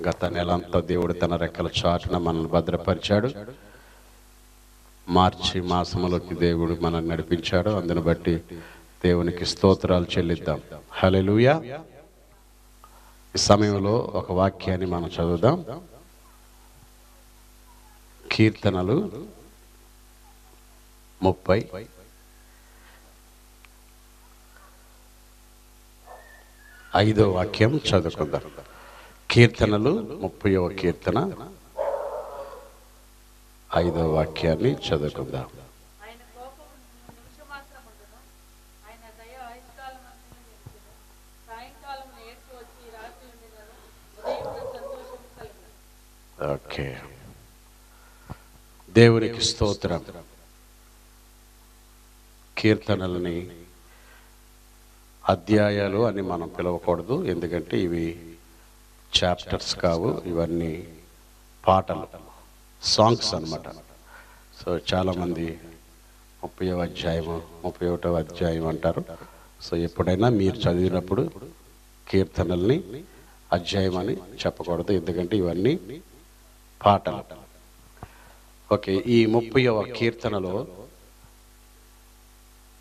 గత నెలంతా దేవుడు తన రెక్కల చాటున మనల్ని భద్రపరిచాడు. మార్చి మాసంలోకి దేవుడు మనల్ని నడిపించాడు. అందుని బట్టి దేవునికి స్తోత్రాలు చెల్లిద్దాం. హల్లెలూయా. ఈ సమయంలో ఒక వాక్యాన్ని మనం చదువుదాం. కీర్తనలు 35వ వాక్యం చదువుకుందాం. కీర్తనలు 30వ కీర్తన 5వ వాక్యాన్ని చదువుకుందాం. ఓకే, దేవునికి స్తోత్రం. కీర్తనలని అధ్యాయాలు అని మనం పిలవకూడదు, ఎందుకంటే ఇవి చాప్టర్స్ కావు, ఇవన్నీ పాటలు, సాంగ్స్ అన్నమాట. సో చాలామంది 30వ అధ్యాయము 31వ అధ్యాయం అంటారు. సో ఎప్పుడైనా మీరు చదివినప్పుడు కీర్తనల్ని అధ్యాయం అని చెప్పకూడదు, ఎందుకంటే ఇవన్నీ పాటలు. ఓకే, ఈ 30వ కీర్తనలో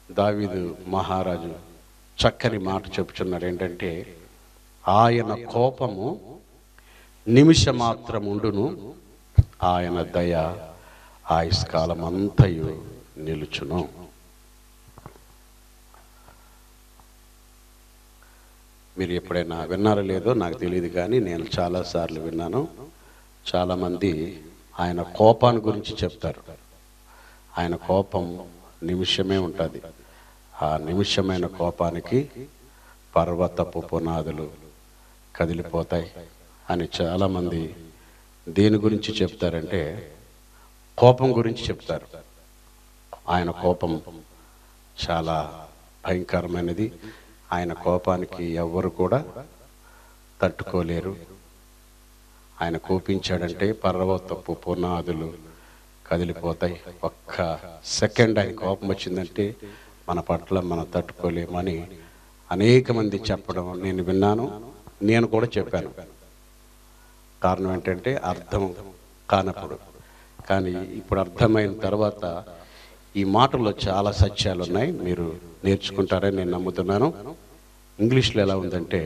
దావీదు మహారాజు చక్కని మాట చెప్పుచున్నాడు. ఏంటంటే, ఆయన కోపము నిమిషమాత్రముండును, ఆయన దయ ఆయుష్కాలమంతయు నిలుచును. మీరు ఎప్పుడైనా విన్నారో లేదో నాకు తెలియదు, కానీ నేను చాలాసార్లు విన్నాను. చాలామంది ఆయన కోపాన్ని గురించి చెప్తారు. ఆయన కోపం నిమిషమే ఉంటుంది. ఆ నిమిషమైన కోపానికి పర్వతపు పునాదులు కదిలిపోతాయి అని చాలామంది దేని గురించి చెప్తారంటే కోపం గురించి చెప్తారు. ఆయన కోపం చాలా భయంకరమైనది. ఆయన కోపానికి ఎవ్వరు కూడా తట్టుకోలేరు. ఆయన కోపించాడంటే పర్వతపు పునాదులు కదిలిపోతాయి. ఒక్క సెకండ్ ఆయన కోపం వచ్చిందంటే మన పట్ల మనం తట్టుకోలేమని అనేక మంది చెప్పడం నేను విన్నాను, నేను కూడా చెప్పాను. కారణం ఏంటంటే అర్థం కానప్పుడు. కానీ ఇప్పుడు అర్థమైన తర్వాత ఈ మాటల్లో చాలా సత్యాలు ఉన్నాయి, మీరు నేర్చుకుంటారని నేను నమ్ముతున్నాను. ఇంగ్లీష్లో ఎలా ఉందంటే,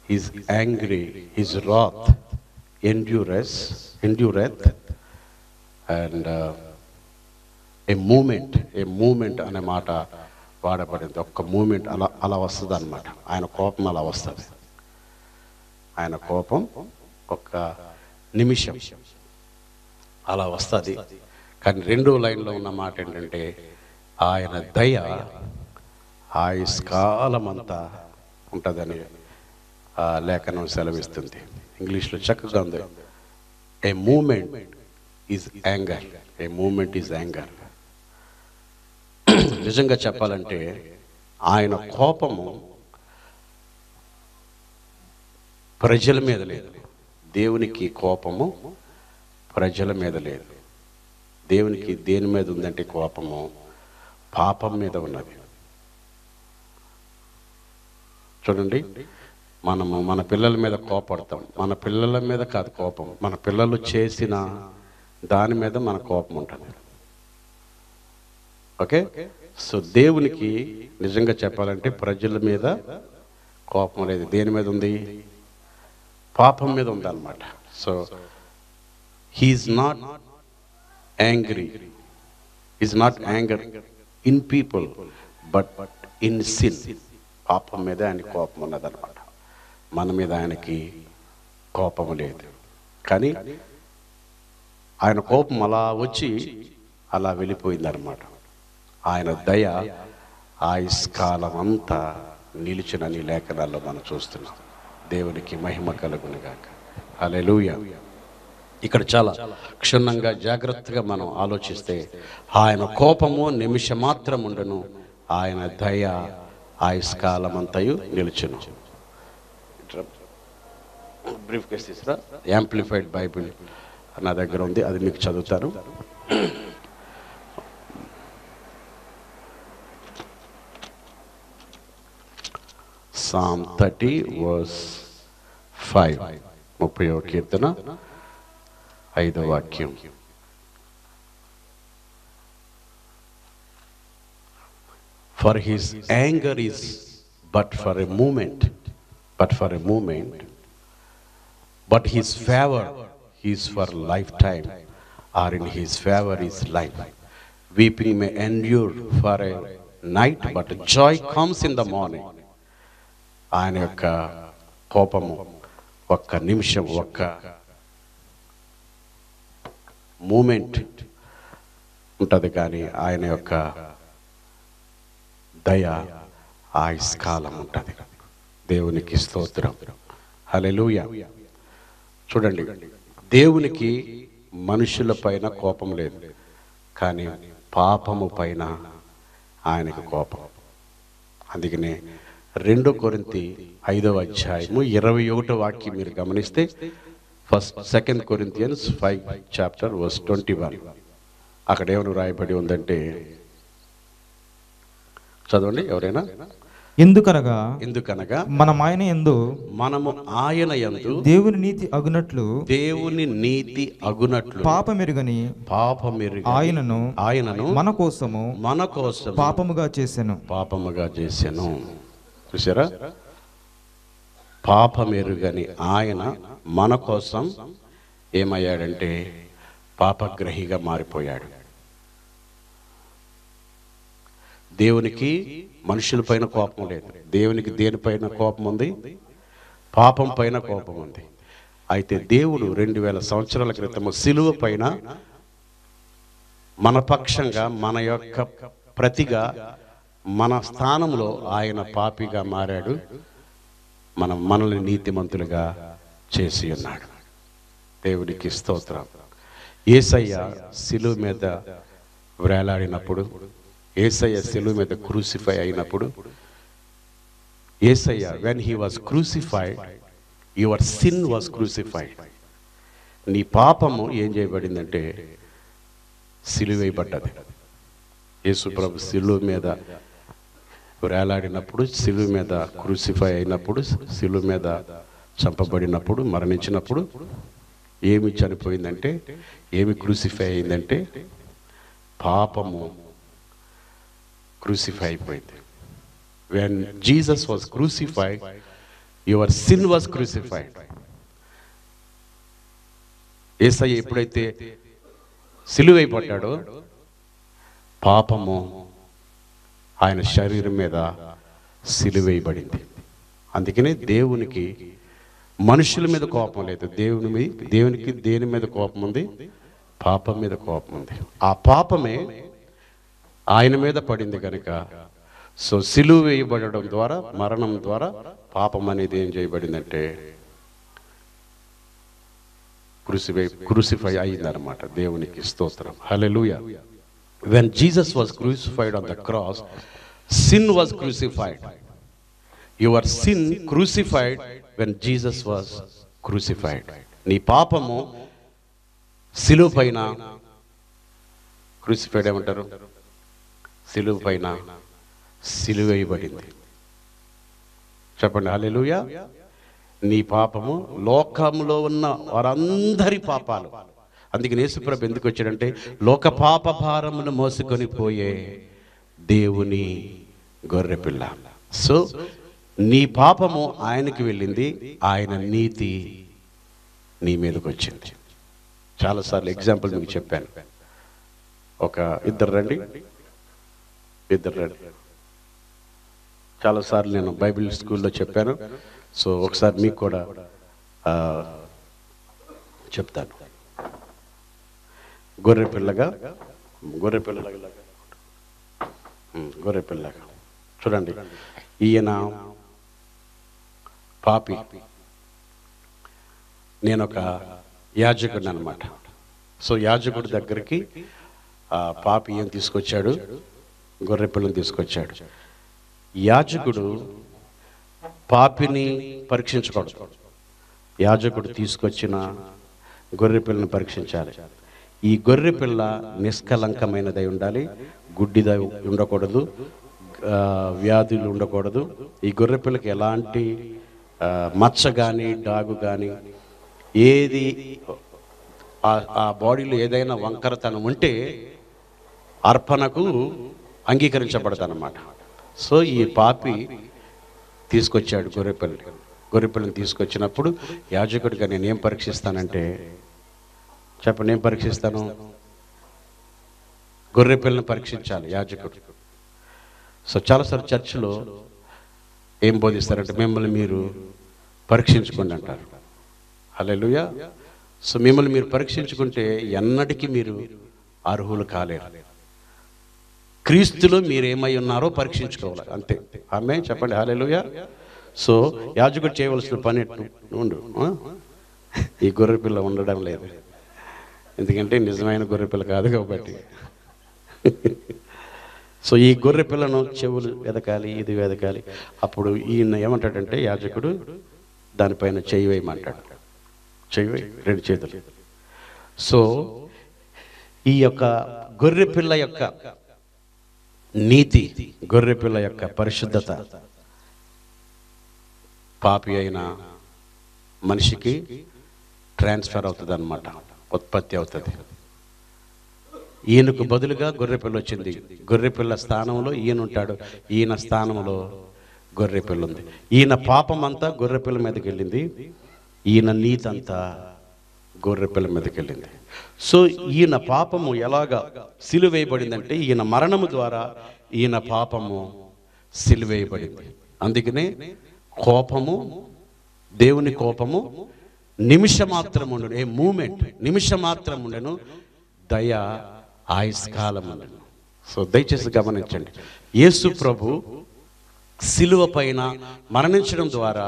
his angry his wrath endureth and a moment అనే మాట వాడబడింది. ఒక్క మూమెంట్ అలా వస్తుంది అన్నమాట. ఆయన కోపం అలా వస్తుంది. ఆయన కోపం ఒక్క నిమిషం అలా వస్తుంది. కానీ రెండో లైన్లో ఉన్న మాట ఏంటంటే, ఆయన దయ ఆయుష్కాలమంతా ఉంటుందని లేఖనం సెలవిస్తుంది. ఇంగ్లీష్లో చక్కగా ఉంది. ఏ మూమెంట్ ఈజ్ యాంగర్. నిజంగా చెప్పాలంటే ఆయన కోపము ప్రజల మీద లేదు. దేవునికి కోపము ప్రజల మీద లేదు. దేవునికి దేని మీద ఉందంటే కోపము పాపం మీద ఉన్నది. చూడండి, మనము మన పిల్లల మీద కోపడతాం. మన పిల్లల మీద కాదు కోపం, మన పిల్లలు చేసిన దాని మీద మన కోపం ఉంటుంది. ఓకే, సో దేవునికి నిజంగా చెప్పాలంటే ప్రజల మీద కోపం లేదు. దేని మీద ఉంది? పాపం మీద ఉంది అన్నమాట. So he's not anger in people but in sin. పాపం మీద ఆయన కోపం ఉన్నదన్నమాట. మన మీద ఆయనకి కోపం లేదు. కానీ ఆయన కోపం అలా వచ్చి అలా వెళ్ళిపోయిందన్నమాట. ఆయన దయ ఆయుష్కాలం అంతా నిలిచినని లేఖనాల్లో మనం చూస్తున్నాం. దేవునికి మహిమ కలుగును గాక. హల్లెలూయా. ఇక్కడ చాలా క్షుణ్ణంగా జాగ్రత్తగా మనం ఆలోచిస్తే, ఆయన కోపము నిమిషమాత్రం ఉండును, ఆయన దయ ఆయుష్కాలమంతయు నిలుచును. బ్రీఫ్ కేస్ తీసురా, యాంప్లిఫైడ్ బైబిల్ నా దగ్గర ఉంది, అది మీకు చదువుతాను. Psalm 30 verse 5 30వ కీర్తన 5వ వాక్యం. For his anger is but for a moment, but his favor is for lifetime, or in his favor is life. Weeping may endure for a night, but joy comes in the morning. ఆయన యొక్క కోపము ఒక్క నిమిషం, ఒక్క moment ఉంటుంది, కానీ ఆయన యొక్క దయ ఆయుష్కాలం ఉంటుంది. దేవునికి స్తోత్రం, హల్లెలూయా. చూడండి, దేవునికి మనుషుల పైన కోపం లేదు, కానీ పాపము పైన ఆయనకు కోపం. అందుకనే 2 కొరింథీ 5వ అధ్యాయము 21వ వాక్యం మీరు గమనిస్తే, 2 Corinthians 5 chapter verse 21, అక్కడ ఏమని రాయబడి ఉందంటే, చదవండి ఎవరైనా. ఎందుకనగా మనము ఆయన యందు దేవుని నీతి అగునట్లు పాపమెరుగని ఆయనను మన కోసము పాపముగా చేసెను. చూసారా, పాపమెరుగని ఆయన మన కోసం ఏమయ్యాడంటే పాపగ్రహిగా మారిపోయాడు. దేవునికి మనుషుల పైన కోపం లేదు. దేవునికి దేనిపైన కోపం ఉంది? పాపం పైన కోపం ఉంది. అయితే దేవుడు 2000 సంవత్సరాల క్రితము సిలువ పైన మన పక్షంగా, మన యొక్క ప్రతిగా, మన స్థానంలో ఆయన పాపిగా మారాడు. మనల్ని నీతిమంతులుగా చేసి ఉన్నాడు. దేవునికి స్తోత్రం. యేసయ్య సిలువ మీద వేలాడినప్పుడు, యేసయ్య సిలువ మీద క్రూసిఫై అయినప్పుడు, యేసయ్య when he was crucified, your sin was crucified. నీ పాపము ఏం చేయబడిందంటే సిలువ వేయబడ్డది. యేసు ప్రభు సిలువ మీద వేలాడినప్పుడు, సిలువ మీద క్రూసిఫై అయినప్పుడు, సిలువ మీద చంపబడినప్పుడు, మరణించినప్పుడు ఏమి చనిపోయిందంటే, ఏమి క్రూసిఫై అయిందంటే పాపము క్రూసిఫై అయిపోయింది. when Jesus was crucified, your sin was crucified. యేసయ్య ఎప్పుడైతే సిలువైపడ్డాడో పాపము ఆయన శరీరం మీద సిలువేయబడింది. అందుకనే దేవునికి మనుషుల మీద కోపం లేదు. దేవునికి దేని మీద కోపం ఉంది? పాపం మీద కోపం ఉంది. ఆ పాపమే ఆయన మీద పడింది కనుక, సో సిలువ వేయబడడం ద్వారా, మరణం ద్వారా పాపం అనేది ఏం చేయబడిందంటే క్రూసిఫై అయిందన్నమాట. దేవునికి స్తోత్రం, హల్లెలూయా. When Jesus was crucified on the cross, sin was crucified. Your sin crucified when Jesus was crucified. నీ పాపము సిలువ పైన క్రూసిఫైడ్ ఏమంటారు? సిలువ పైన సిలువేయబడింది. చెప్పండి హల్లెలూయా. నీ పాపము లోకంలో ఉన్న వారందరి పాపాలు. అందుకని యేసుప్రభు ఎందుకు వచ్చాడంటే, లోక పాప భారమును మోసుకొని పోయే దేవుని గొర్రెపిల్ల. సో నీ పాపము ఆయనకి వెళ్ళింది, ఆయన నీతి నీ మీదకి వచ్చింది. చాలాసార్లు ఎగ్జాంపుల్ మీకు చెప్పాను. ఇద్దరు రండి. చాలాసార్లు నేను బైబిల్ స్కూల్లో చెప్పాను. సో ఒకసారి మీకు కూడా చెప్తాను. గొర్రెపిల్లగా చూడండి, ఈయన పాపి, నేను ఒక యాజకుడిని అనమాట. సో యాజకుడి దగ్గరికి పాపి ఏం తీసుకొచ్చాడు? గొర్రెపిల్లని తీసుకొచ్చాడు. యాజకుడు పాపిని పరీక్షించకూడదు. యాజకుడు తీసుకొచ్చిన గొర్రెపిల్లని పరీక్షించాలి. ఈ గొర్రెపిల్ల నిష్కలంకమైనదై ఉండాలి, గుడ్డిదై ఉండకూడదు, వ్యాధులు ఉండకూడదు. ఈ గొర్రెపిల్లకి ఎలాంటి మచ్చ కానీ డాగు కానీ ఏది ఆ బాడీలో ఏదైనా వంకరతనం ఉంటే అర్పణకు అంగీకరించబడదన్నమాట. సో ఈ పాపి తీసుకొచ్చాడు గొర్రెపిల్లని తీసుకొచ్చినప్పుడు యాజకుడిగా నేను ఏం పరీక్షిస్తానంటే, చెప్పండి ఏం పరీక్షిస్తాను? గొర్రెపిల్లని పరీక్షించాలి యాజకుడు. సో చాలాసార్లు చర్చిలో ఏం బోధిస్తారంటే మిమ్మల్ని మీరు పరీక్షించుకోండి అంటారు. హల్లెలూయా. సో మిమ్మల్ని మీరు పరీక్షించుకుంటే ఎన్నటికీ మీరు అర్హులు కాలేరు. క్రీస్తులో మీరు ఏమై ఉన్నారో పరీక్షించుకోవాలి, అంతే. ఆమె చెప్పండి హల్లెలూయా. సో యాజకుడు చేయవలసిన పని ఉండు, ఈ గొర్రెపిల్ల ఉండడం లేదు, ఎందుకంటే నిజమైన గొర్రెపిల్ల కాదు కాబట్టి. సో ఈ గొర్రెపిల్లను చెవులు వెదకాలి, ఇది వెదకాలి. అప్పుడు ఈయన ఏమంటాడంటే యాజకుడు దానిపైన చెయ్యి వేయమంటాడు. చెయ్యి వేయి, 2 చేతులు. సో ఈ యొక్క గొర్రెపిల్ల యొక్క నీతి, గొర్రెపిల్ల యొక్క పరిశుద్ధత పాపి అయిన మనిషికి ట్రాన్స్ఫర్ అవుతుంది అన్నమాట, ఉత్పత్తి అవుతుంది. ఈయనకు బదులుగా గొర్రెపిల్ల వచ్చింది. గొర్రెపిల్ల స్థానంలో ఈయన ఉంటాడు, ఈయన స్థానంలో గొర్రెపిల్ల ఉంది. ఈయన పాపం అంతా గొర్రెపిల్ల మీదకి వెళ్ళింది, ఈయన నీతి అంతా గొర్రెపిల్ల మీదకి వెళ్ళింది. సో ఈయన పాపము ఎలాగా సిలువేయబడిందంటే ఈయన మరణము ద్వారా ఈయన పాపము సిలువేయబడింది. అందుకనే కోపము, దేవుని కోపము నిమిషమాత్రం ఉండను, ఏ మూమెంట్ నిమిషమాత్రం ఉండను, దయ ఆయుష్కాలం ఉండను. సో దయచేసి గమనించండి, యేసు ప్రభు సిలువ పైన మరణించడం ద్వారా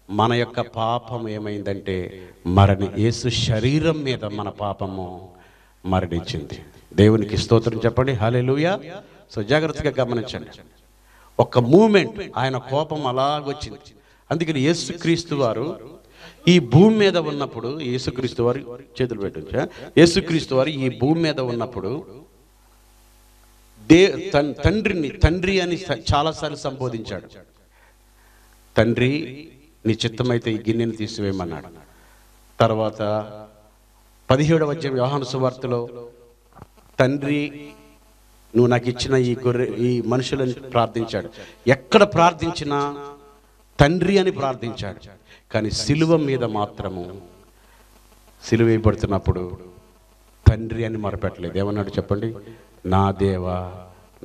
మన యొక్క పాపం ఏమైందంటే యేసు శరీరం మీద మన పాపము మరణించింది. దేవునికి స్తోత్రం చెప్పండి హల్లెలూయా. సో జాగ్రత్తగా గమనించండి, ఒక మూమెంట్ ఆయన కోపం అలాగొచ్చింది. అందుకని యేసుక్రీస్తు వారు ఈ భూమి మీద ఉన్నప్పుడు, యేసుక్రీస్తు వారు చేతులు పెట్టించా, యేసుక్రీస్తు వారు ఈ భూమి మీద ఉన్నప్పుడు తండ్రి అని చాలాసార్లు సంబోధించాడు. తండ్రి నీ చిత్తమైతే ఈ గిన్నెని తీసివేయమన్నాడు. తర్వాత 17వ అధ్యాయం యోహాను సువార్తలో తండ్రి నువ్వు నాకు ఇచ్చిన ఈ మనుషులని ప్రార్థించాడు. ఎక్కడ ప్రార్థించినా తండ్రి అని ప్రార్థించాడు. కానీ సిలువ మీద మాత్రము సిలువ వేయబడుతున్నప్పుడు తండ్రి అని మొరపెట్టలేదు. ఏమన్నాడు చెప్పండి? నా దేవా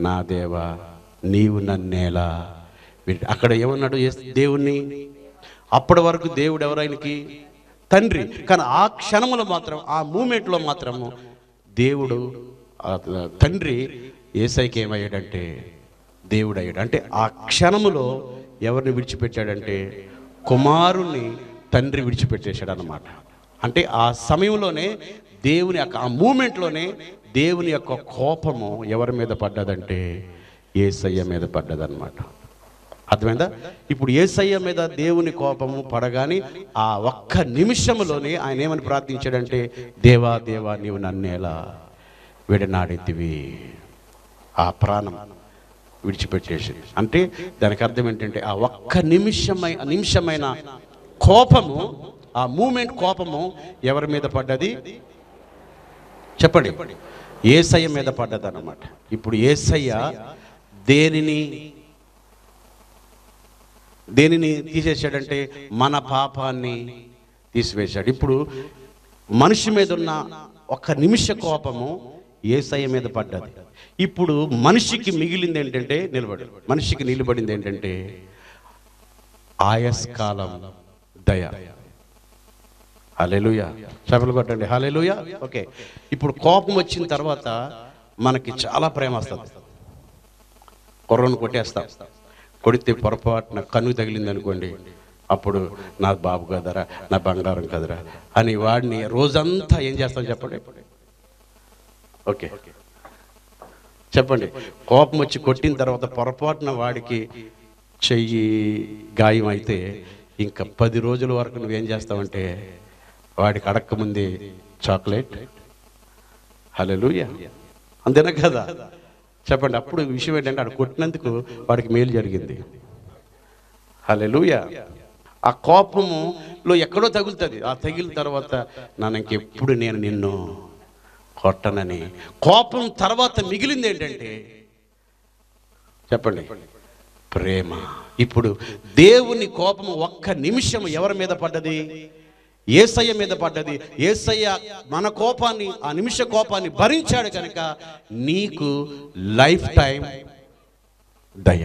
నా దేవా నీవు నన్నేలా. అక్కడ ఏమన్నాడు దేవుణ్ణి? అప్పటి వరకు దేవుడు ఎవరైనకి? తండ్రి. కానీ ఆ క్షణంలో మాత్రం, ఆ మూమెంట్లో మాత్రము దేవుడు తండ్రి యేసయ్యకి ఏమయ్యాడంటే దేవుడు అయ్యాడు. అంటే ఆ క్షణములో ఎవరిని విడిచిపెట్టాడంటే కుమారుణ్ణి తండ్రి విడిచిపెట్టేశాడు అన్నమాట. అంటే ఆ సమయంలోనే దేవుని యొక్క ఆ మూమెంట్లోనే దేవుని యొక్క కోపము ఎవరి మీద పడ్డదంటే యేసయ్య మీద పడ్డదన్నమాట. అర్థమైందా? ఇప్పుడు యేసయ్య మీద దేవుని కోపము పడగానే ఆ ఒక్క నిమిషంలోనే ఆయన ఏమని ప్రార్థించాడంటే దేవా దేవా నీవు నన్నేలా విడనాడితివి. ఆ ప్రాణం విడిచిపెట్టేసింది. అంటే దానికి అర్థం ఏంటంటే ఆ ఒక్క నిమిషమైన కోపము, ఆ మూమెంట్ కోపము ఎవరి మీద పడ్డది చెప్పండి? యేసయ్య మీద పడ్డది అన్నమాట. ఇప్పుడు యేసయ్య దేనిని తీసేశాడంటే మన పాపాన్ని తీసివేశాడు. ఇప్పుడు మనిషి మీద ఉన్న ఒక నిమిష కోపము యేసయ్య మీద పడ్డది. ఇప్పుడు మనిషికి మిగిలింది ఏంటంటే మనిషికి నిలబడింది ఏంటంటే ఆయుష్కాలం దయ. హల్లెలూయా. చప్పట్లు కొట్టండి హల్లెలూయా. ఓకే, ఇప్పుడు కోపం వచ్చిన తర్వాత మనకి చాలా ప్రేమ వస్తుంది. కుర్రను కొట్టేస్తాం, కొడితే పొరపాటున కన్ను తగిలింది అనుకోండి, అప్పుడు నా బాబు కదరా, నా బంగారం కదరా అని వాడిని రోజంతా ఏం చేస్తాం చెప్పండి? ఓకే చెప్పండి. కోపం వచ్చి కొట్టిన తర్వాత పొరపాటున వాడికి చెయ్యి గాయం అయితే ఇంకా 10 రోజుల వరకు నువ్వేం చేస్తావంటే వాడికి అడక్కముందే చాక్లెట్. హల్లెలూయా. అంతేనా కదా? చెప్పండి. అప్పుడు విషయం ఏంటంటే ఆడు కొట్టినందుకు వాడికి మేలు జరిగింది. హల్లెలూయా. ఆ కోపములో ఎక్కడో తగులుతుంది. ఆ తగిలిన తర్వాత ఇంకెప్పుడు నేను నిన్ను కొట్టనని. కోపం తర్వాత మిగిలింది ఏంటంటే చెప్పండి, ప్రేమ. ఇప్పుడు దేవుని కోపము ఒక్క నిమిషం ఎవరి మీద పడ్డది? యేసయ్య మీద పడ్డది. యేసయ్య మన కోపాన్ని, ఆ నిమిష కోపాన్ని భరించాడు కనుక నీకు లైఫ్ టైం దయ.